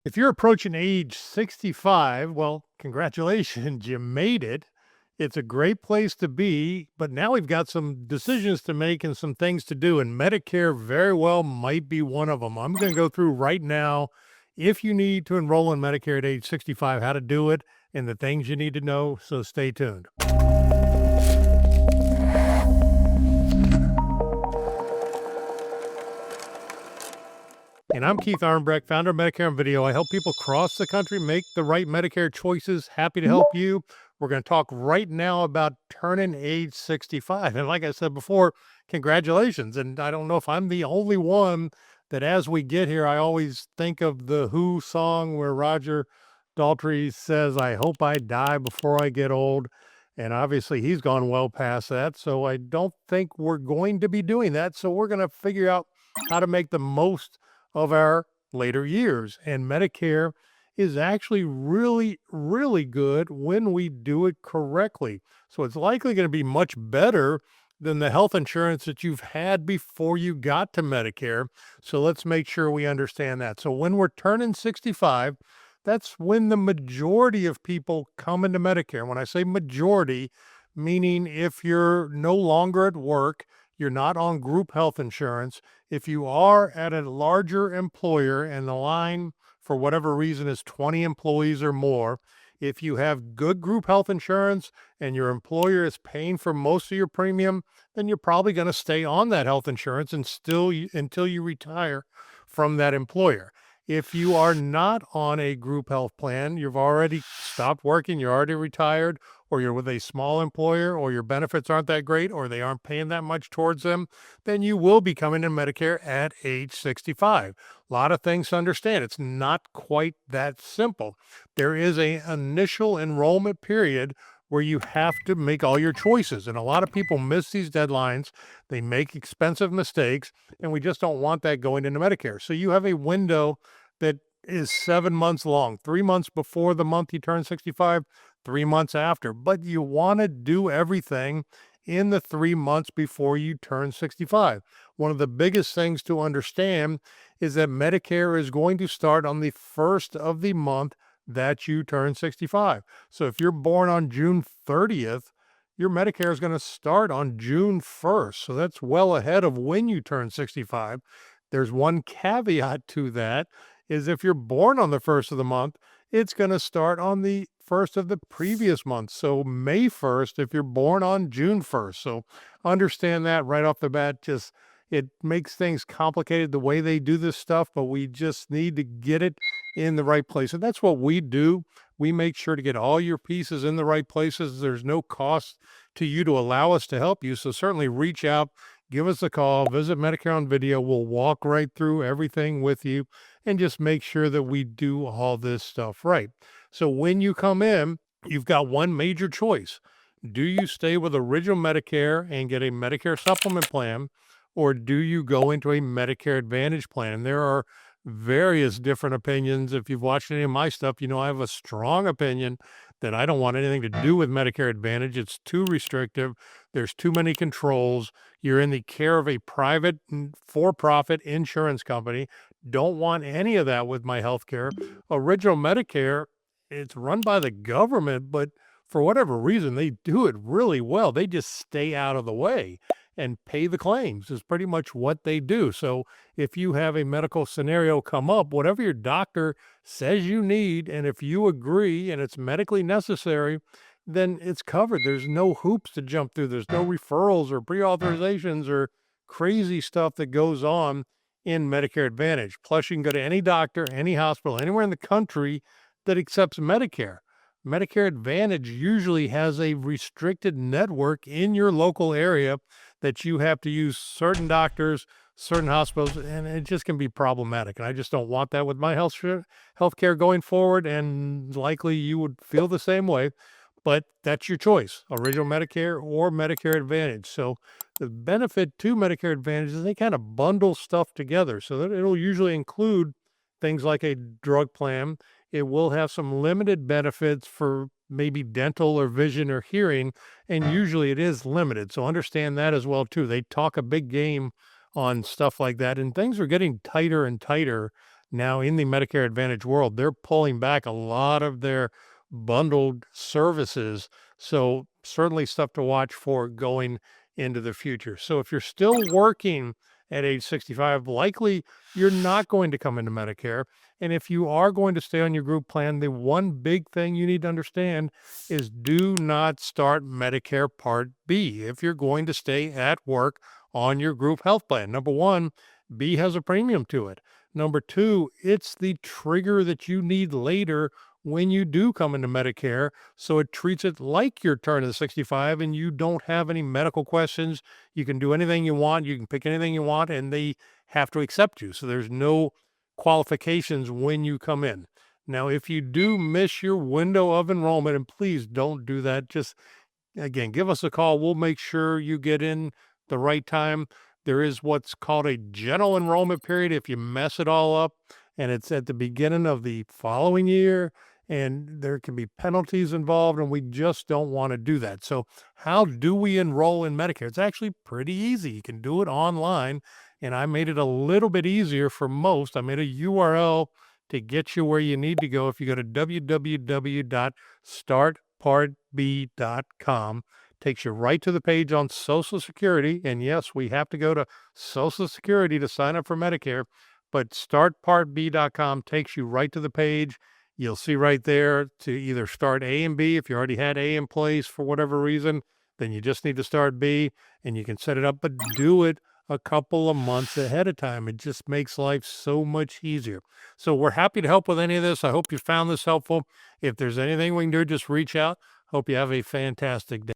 If you're approaching age 65, well, congratulations, you made it. It's a great place to be, but now we've got some decisions to make and some things to do, and Medicare very well might be one of them. I'm going to go through right now if you need to enroll in Medicare at age 65, how to do it, and the things you need to know. So stay tuned. And I'm Keith Arnbrecht, founder of Medicare on Video. I help people across the country make the right Medicare choices. Happy to help you. We're going to talk right now about turning age 65. And like I said before, congratulations. And I don't know if I'm the only one that as we get here, I always think of the Who song where Roger Daltrey says, "I hope I die before I get old." And obviously he's gone well past that. So I don't think we're going to be doing that. So we're going to figure out how to make the most of our later years. And Medicare is actually really, really good when we do it correctly. So it's likely going to be much better than the health insurance that you've had before you got to Medicare. So let's make sure we understand that. So when we're turning 65, that's when the majority of people come into Medicare. When I say majority, meaning if you're no longer at work, you're not on group health insurance, if you are at a larger employer and the line for whatever reason is 20 employees or more, if you have good group health insurance and your employer is paying for most of your premium, then you're probably going to stay on that health insurance and until you retire from that employer. If you are not on a group health plan, you've already stopped working, you're already retired, or you're with a small employer, or your benefits aren't that great, or they aren't paying that much towards them, then you will be coming in Medicare at age 65. A lot of things to understand. It's not quite that simple. There is an initial enrollment period where you have to make all your choices. And a lot of people miss these deadlines. They make expensive mistakes, and we just don't want that going into Medicare. So you have a window that is 7 months long, 3 months before the month you turn 65, 3 months after. But you want to do everything in the 3 months before you turn 65. One of the biggest things to understand is that Medicare is going to start on the first of the month that you turn 65. So if you're born on June 30th, your Medicare is going to start on June 1st. So that's well ahead of when you turn 65. There's one caveat to that is if you're born on the first of the month, it's going to start on the first of the previous month. So May 1st, if you're born on June 1st. So understand that right off the bat. Just it makes things complicated the way they do this stuff, but we just need to get it in the right place. And that's what we do. We make sure to get all your pieces in the right places. There's no cost to you to allow us to help you. So certainly reach out, give us a call, visit Medicare on Video. We'll walk right through everything with you and just make sure that we do all this stuff right. So when you come in, you've got one major choice. Do you stay with original Medicare and get a Medicare supplement plan, or do you go into a Medicare Advantage plan? And there are various different opinions. If you've watched any of my stuff, you know I have a strong opinion that I don't want anything to do with Medicare Advantage. It's too restrictive. There's too many controls. You're in the care of a private for-profit insurance company. Don't want any of that with my health care. Original Medicare, it's run by the government, but for whatever reason, they do it really well. They just stay out of the way and pay the claims is pretty much what they do. So if you have a medical scenario come up, whatever your doctor says you need, and if you agree and it's medically necessary, then it's covered. There's no hoops to jump through. There's no referrals or pre-authorizations or crazy stuff that goes on in Medicare Advantage. Plus, you can go to any doctor, any hospital, anywhere in the country that accepts Medicare. Medicare Advantage usually has a restricted network in your local area that you have to use certain doctors, certain hospitals, and it just can be problematic. And I just don't want that with my healthcare going forward, and likely you would feel the same way. But that's your choice, original Medicare or Medicare Advantage. So the benefit to Medicare Advantage is they kind of bundle stuff together. So that it'll usually include things like a drug plan. It will have some limited benefits for maybe dental or vision or hearing, and usually it is limited. So understand that as well too. They talk a big game on stuff like that, and things are getting tighter and tighter now in the Medicare Advantage world, they're pulling back a lot of their bundled services. So certainly stuff to watch for going into the future. So if you're still working at age 65, likely you're not going to come into Medicare. And if you are going to stay on your group plan, the one big thing you need to understand is do not start Medicare Part B if you're going to stay at work on your group health plan. Number one, B has a premium to it. Number two, it's the trigger that you need later when you do come into Medicare. So it treats it like your turn of 65 and you don't have any medical questions. You can do anything you want. You can pick anything you want and they have to accept you. So there's no qualifications when you come in. Now, if you do miss your window of enrollment, and please don't do that, just again, give us a call. We'll make sure you get in the right time. There is what's called a general enrollment period. If you mess it all up and it's at the beginning of the following year, and there can be penalties involved, and we just don't want to do that. So how do we enroll in Medicare? It's actually pretty easy. You can do it online, and I made it a little bit easier for most. I made a URL to get you where you need to go. If you go to www.startpartb.com, takes you right to the page on Social Security. And yes, we have to go to Social Security to sign up for Medicare, but startpartb.com takes you right to the page. You'll see right there to either start A and B. If you already had A in place for whatever reason, then you just need to start B and you can set it up, but do it a couple of months ahead of time. It just makes life so much easier. So we're happy to help with any of this. I hope you found this helpful. If there's anything we can do, just reach out. Hope you have a fantastic day.